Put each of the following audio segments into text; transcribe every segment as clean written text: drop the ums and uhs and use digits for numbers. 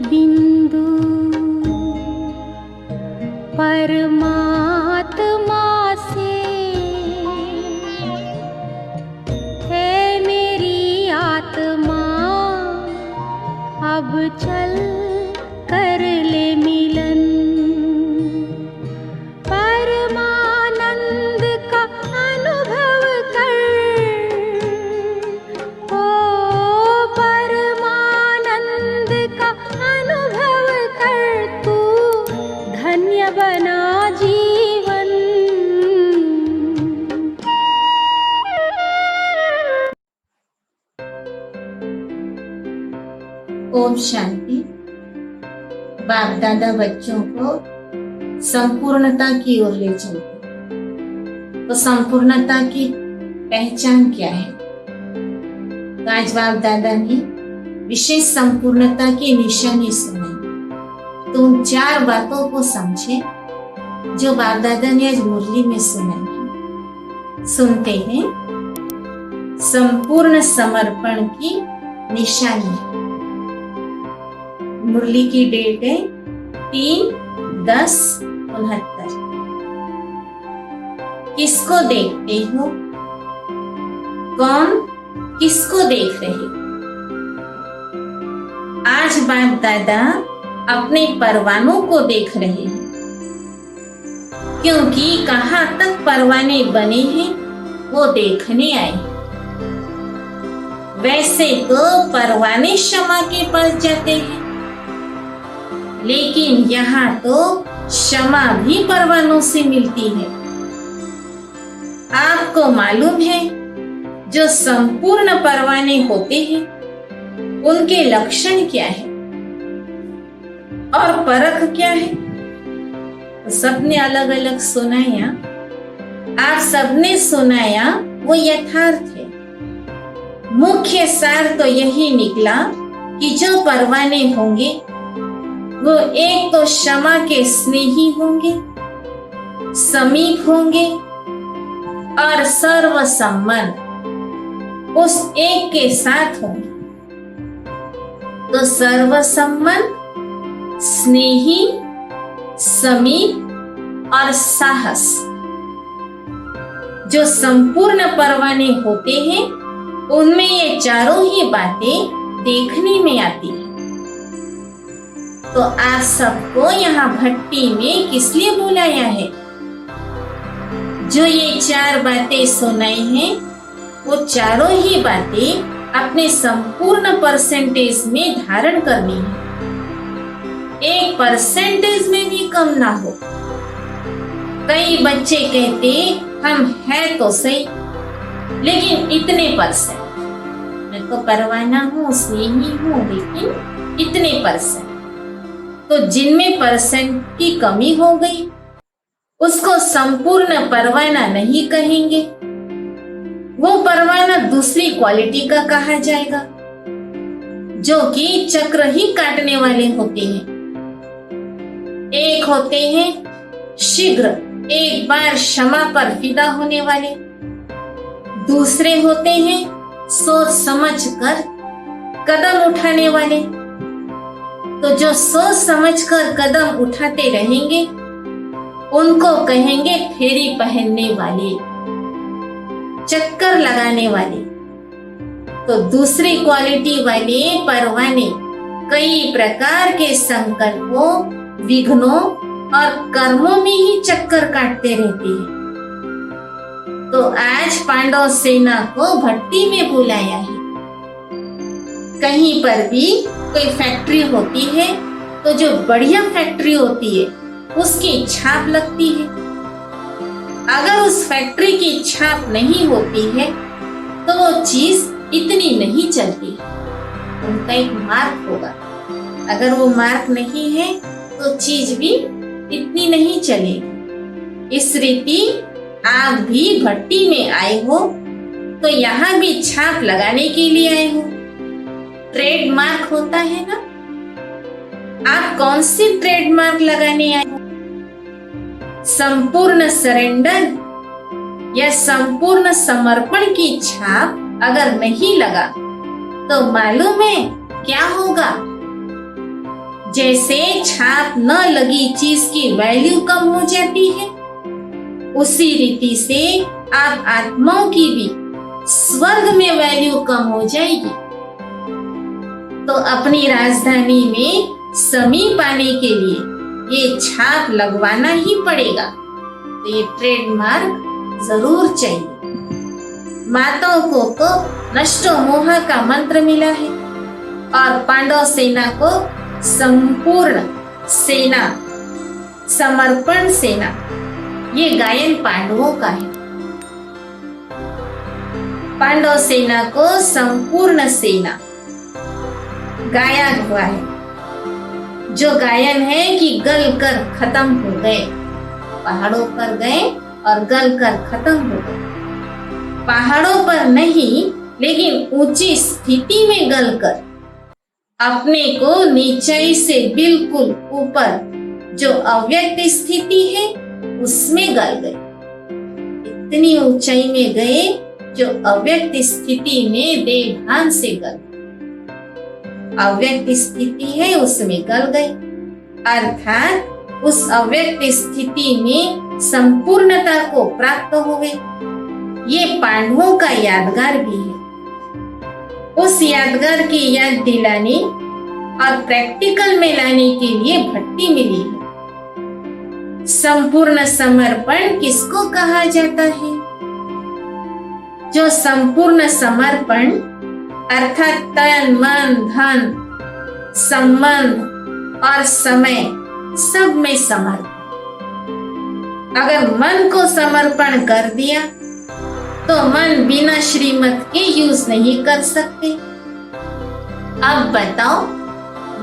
बिंदु परमात्मा से है मेरी आत्मा, अब चल कर ले मिलन। परमानंद का अनुभव कर, ओ परमानंद का अनुभव कर, तू धन्य बना जीवन। ओम शांति। बाप दादा बच्चों को संपूर्णता की ओर ले चलते। तो संपूर्णता की पहचान क्या है? तो आज बाप दादा ने विशेष संपूर्णता की निशानी सुनाई। तो उन 4 बातों को समझे जो बाप दादा ने आज मुरली में सुनाई। सुनते हैं। संपूर्ण समर्पण की निशानी। मुरली की डेट है 3/10/69। किसको देखते हो? कौन किसको देख रहे? आज बाप दादा अपने परवानों को देख रहे हैं, क्योंकि कहां तक परवाने बने हैं वो देखने आए। वैसे तो परवाने क्षमा के पास जाते हैं, लेकिन यहाँ तो क्षमा भी परवानों से मिलती है। आपको मालूम है जो संपूर्ण परवाने होते हैं उनके लक्षण क्या है और परख क्या है? तो सबने अलग अलग सुनाया। आप सबने सुनाया वो यथार्थ है। मुख्य सार तो यही निकला कि जो परवाने होंगे वो एक तो क्षमा के स्नेही होंगे, समीप होंगे और सर्व संबंध उस एक के साथ होंगे। तो सर्व संबंध, स्नेही, समीप और साहस, जो संपूर्ण परवाने होते हैं उनमें ये चारों ही बातें देखने में आती है। तो आप सबको यहाँ भट्टी में किस लिए बुलाया है? जो ये 4 बातें सुनाई हैं वो चारों ही बातें अपने संपूर्ण परसेंटेज में धारण करनी है। 1% में भी कम ना हो। कई बच्चे कहते हम हैं तो सही, लेकिन इतने %। मैं तो परवाना हूँ, स्नेही हूँ, लेकिन इतने %। तो जिनमें % की कमी हो गई उसको संपूर्ण परवाना नहीं कहेंगे। वो परवाना दूसरी क्वालिटी का कहा जाएगा, जो कि चक्र ही काटने वाले होते हैं। एक होते हैं शीघ्र एक बार क्षमा पर फिदा होने वाले, दूसरे होते हैं सोच समझ कर कदम उठाने वाले। तो जो सोच समझकर कदम उठाते रहेंगे उनको कहेंगे फेरी पहनने वाले, चक्कर लगाने वाले। तो दूसरी क्वालिटी वाले परवाने कई प्रकार के संकल्पों, विघ्नों और कर्मों में ही चक्कर काटते रहते हैं। तो आज पांडव सेना को भट्टी में बुलाया है। कहीं पर भी कोई फैक्ट्री होती है तो जो बढ़िया फैक्ट्री होती है उसकी छाप लगती है। अगर उस फैक्ट्री की छाप नहीं होती है तो वो चीज इतनी नहीं चलती। उनका एक मार्क होगा। अगर वो मार्क नहीं है तो चीज भी इतनी नहीं चलेगी। इस रीति आप भी भट्टी में आए हो तो यहाँ भी छाप लगाने के लिए आए हो। ट्रेडमार्क होता है ना? आप कौन सी ट्रेडमार्क लगाने आए हो? संपूर्ण सरेंडर या संपूर्ण समर्पण की छाप अगर नहीं लगा तो मालूम है क्या होगा? जैसे छाप न लगी चीज की वैल्यू कम हो जाती है, उसी रीति से आप आत्माओं की भी स्वर्ग में वैल्यू कम हो जाएगी। तो अपनी राजधानी में समी पाने के लिए ये छाप लगवाना ही पड़ेगा। तो ये ट्रेडमार्क जरूर चाहिए। माताओं को तो नष्टो मोह का मंत्र मिला है और पांडव सेना को संपूर्ण सेना, समर्पण सेना, ये गायन पांडवों का है। पांडव सेना को संपूर्ण सेना गाया हुआ है, जो गायन है कि गल कर खत्म हो गए, पहाड़ों पर गए और गल कर खत्म हो गए। पहाड़ों पर नहीं, लेकिन ऊंची स्थिति में गल कर अपने को नीचाई से बिल्कुल ऊपर जो अव्यक्त स्थिति है उसमें गल गए। इतनी ऊंचाई में गए जो अव्यक्त स्थिति में देवभान से गल, अव्यक्त स्थिति है उसमें गल गए, अर्थात उस अव्यक्त स्थिति में संपूर्णता को प्राप्त हो गए। ये पांडवों का यादगार भी है। उस यादगार की याद दिलाने और प्रैक्टिकल में लाने के लिए भट्टी मिली है। संपूर्ण समर्पण किसको कहा जाता है? जो संपूर्ण समर्पण अर्थात तन, मन, धन, संबंध और समय सब में समर्पण। अगर मन को समर्पण कर दिया तो मन बिना श्रीमत के यूज नहीं कर सकते। अब बताओ,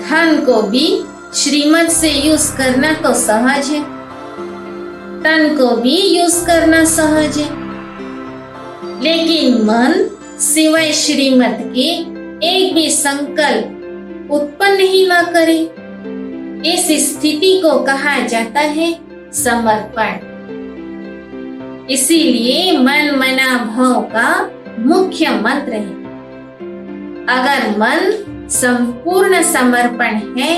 धन को भी श्रीमत से यूज करना तो सहज है, तन को भी यूज करना सहज है, लेकिन मन सिवाय श्रीमत के एक भी संकल्प उत्पन्न ही न करे। इस स्थिति को कहा जाता है समर्पण। इसीलिए मन मना भाव का मुख्य मंत्र है। अगर मन संपूर्ण समर्पण है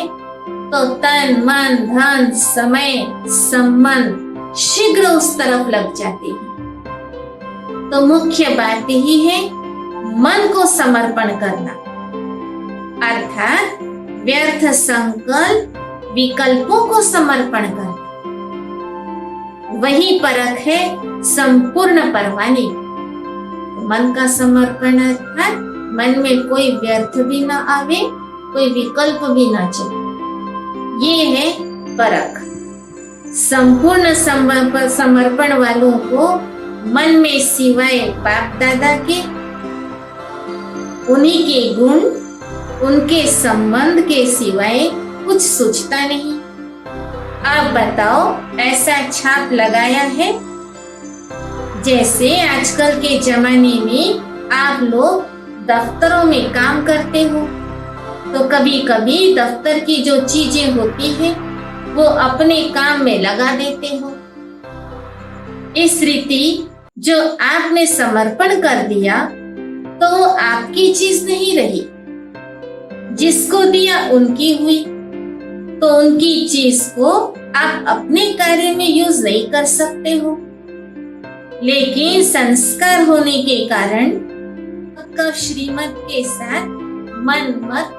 तो तन, मन, धन, समय, संबंध शीघ्र उस तरफ लग जाते हैं। तो मुख्य बात ही है मन को समर्पण करना, अर्थात व्यर्थ संकल्प विकल्पों को समर्पण करना। वही परख है संपूर्ण परवाने। मन का समर्पण अर्थात मन में कोई व्यर्थ भी ना आवे, कोई विकल्प भी ना चले। ये है परख। संपूर्ण समर्पण वालों को मन में सिवाय बाप दादा के, उन्हीं के गुण, उनके संबंध के सिवाय कुछ सोचता नहीं। आप बताओ, ऐसा छाप लगाया है? जैसे आजकल के जमाने में आप लोग दफ्तरों में काम करते हो तो कभी कभी दफ्तर की जो चीजें होती है वो अपने काम में लगा देते हो। इस रीति जो आपने समर्पण कर दिया तो वो आपकी चीज नहीं रही, जिसको दिया उनकी हुई, तो उनकी चीज को आप अपने कार्य में यूज नहीं कर सकते हो। लेकिन संस्कार होने के कारण श्रीमत के साथ मन मत,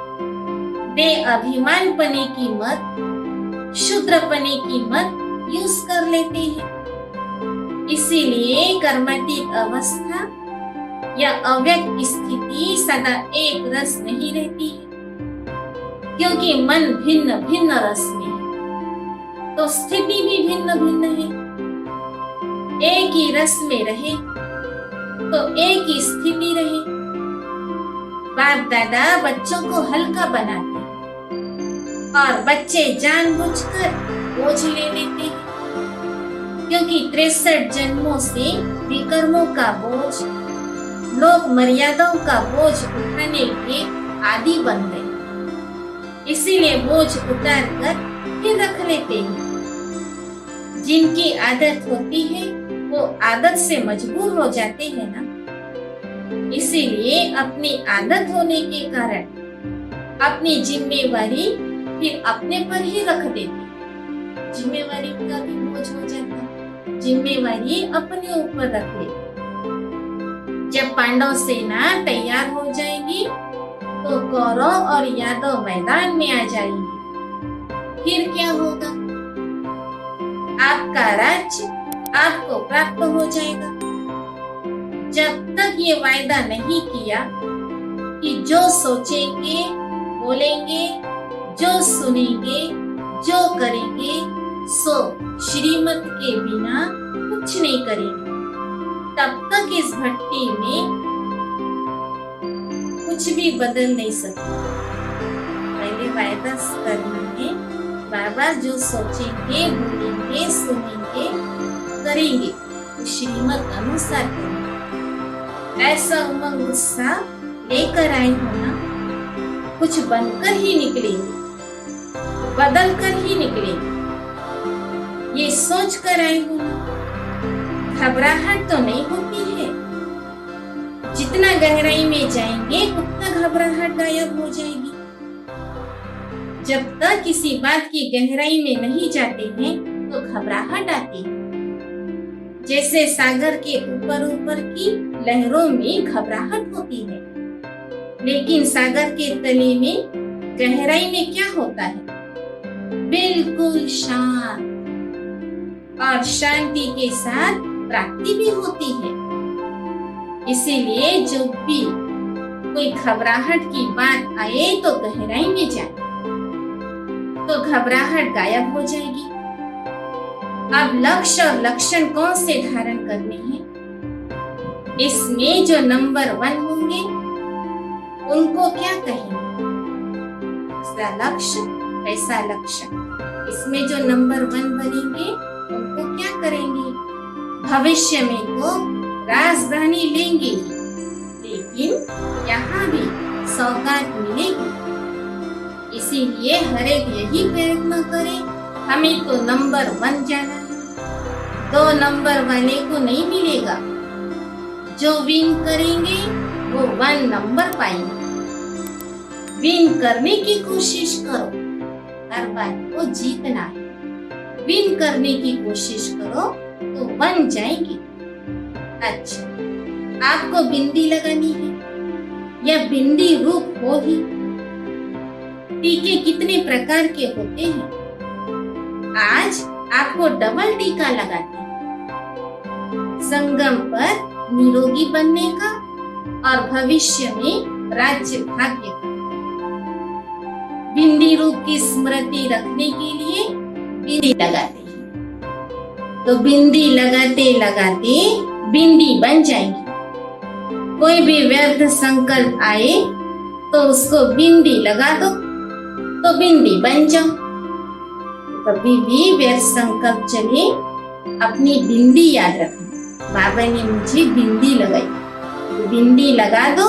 बेअभिमान पने की मत, शूद्रपने की मत यूज कर लेते हैं। इसीलिए कर्मातीत अवस्था या अव्यक्त स्थिति सदा एक रस नहीं रहती है, क्योंकि मन भिन्न भिन्न रस में है, तो स्थिति भी भिन्न भिन्न है। एक ही रस में रहे तो एक ही स्थिति रहे। बाप दादा बच्चों को हल्का बनाते हैं और बच्चे जानबूझकर बोझ ले लेते हैं, क्योंकि 63 जन्मों से विकर्मों का बोझ, लोक मर्यादाओं का बोझ उठाने के आदी बन गए। इसीलिए बोझ उतार कर फिर रख लेते हैं। जिनकी आदत होती है वो आदत से मजबूर हो जाते हैं ना। इसीलिए अपनी आदत होने के कारण अपनी जिम्मेवारी फिर अपने पर ही रख देते। जिम्मेवारी का भी बोझ हो जाता, जिम्मेवारी अपने ऊपर रख लेते। जब पांडव सेना तैयार हो जाएगी तो कौरव और यादव मैदान में आ जाएंगे। फिर क्या होगा? आपका राज्य आपको प्राप्त हो जाएगा। जब तक ये वायदा नहीं किया कि जो सोचेंगे, बोलेंगे, जो सुनेंगे, जो करेंगे, सो श्रीमत के बिना कुछ नहीं करेंगे, तब तक इस भट्टी में कुछ भी बदल नहीं सकते। पहले वायदा करना है, बाबा जो सोचेंगे, बोलेंगे, सुनेंगे, करेंगे, तो श्रीमत अनुसार करेंगे। ऐसा उमंग उत्साह लेकर आए हो ना, कुछ बनकर ही निकलेंगे, बदल कर ही निकलेंगे। ये सोच कर आए हो ना, घबराहट तो नहीं होती है। जितना गहराई में जाएंगे उतना घबराहट गायब हो जाएगी। जब तक किसी बात की गहराई में नहीं जाते हैं तो घबराहट आती है। जैसे सागर के ऊपर ऊपर की लहरों में घबराहट होती है, लेकिन सागर के तले में गहराई में क्या होता है? बिल्कुल शांत, और शांति के साथ प्राप्ति भी होती है। इसीलिए जब भी कोई घबराहट की बात आए तो गहराई में जाए, तो घबराहट गायब हो जाएगी। अब लक्ष्य और लक्षण कौन से धारण करने हैं? इसमें जो नंबर 1 होंगे उनको क्या कहेंगे? ऐसा लक्ष्य, ऐसा लक्षण। इसमें जो नंबर 1 बनेंगे उनको क्या करेंगे? भविष्य में तो राजधानी लेंगे ही, लेकिन यहाँ भी सौगात मिलेगी। इसीलिए हर एक यही प्रयत्न करे, हमें तो नंबर 1 जाना है। 2 नंबर वाले को नहीं मिलेगा। जो विन करेंगे वो 1 नंबर पाएंगे। विन करने की कोशिश करो, हर बात को जीतना है। विन करने की कोशिश करो तो बन जाएगी। अच्छा, आपको बिंदी लगानी है या बिंदी रूप हो ही? टीके कितने प्रकार के होते हैं? आज आपको डबल टीका लगाते हैं, संगम पर निरोगी बनने का और भविष्य में राज्य भाग्य का। बिंदी रूप की स्मृति रखने के लिए बिंदी लगाते हैं, तो बिंदी लगाते लगाते बिंदी बन जाएगी। कोई भी व्यर्थ संकल्प आए तो उसको बिंदी लगा दो तो बिंदी बन जाओ। कभी भी व्यर्थ संकल्प चले, अपनी बिंदी याद रखना। बाबा ने मुझे बिंदी लगाई, तो बिंदी लगा दो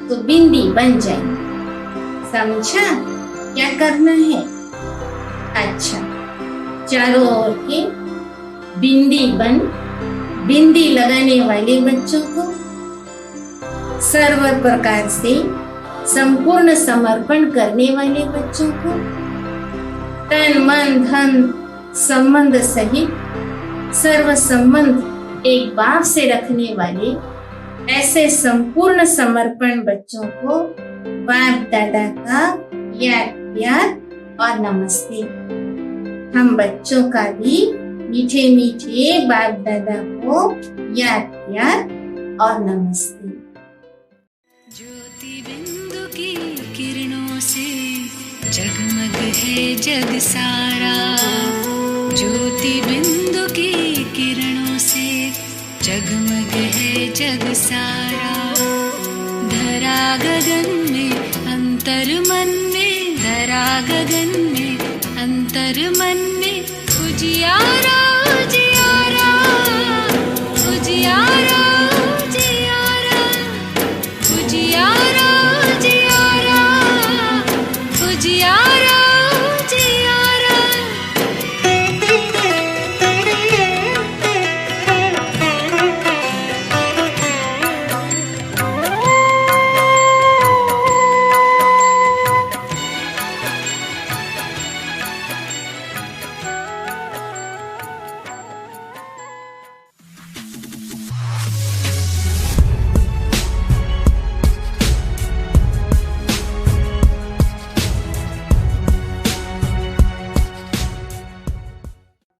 तो बिंदी बन जाएगी। समझा क्या करना है? अच्छा, चारों ओर के बिंदी लगाने वाले बच्चों को सर्व प्रकार से संपूर्ण समर्पण करने वाले बच्चों को, तन मन धन संबंध सहित सर्व संबंध एक बाप से रखने वाले ऐसे संपूर्ण समर्पण बच्चों को बाप दादा का याद प्यार और नमस्ते। हम बच्चों का भी मीठे मीठे बाप दादा को याद प्यार और नमस्ते। ज्योति बिंदु की किरणों से जगमग है जग सारा। ज्योति बिंदु की किरणों से जगमग है जग सारा। धरा गगन में अंतर मन में, धरा गगन में अंतर मन में उजियारा उजियारा उजियारा।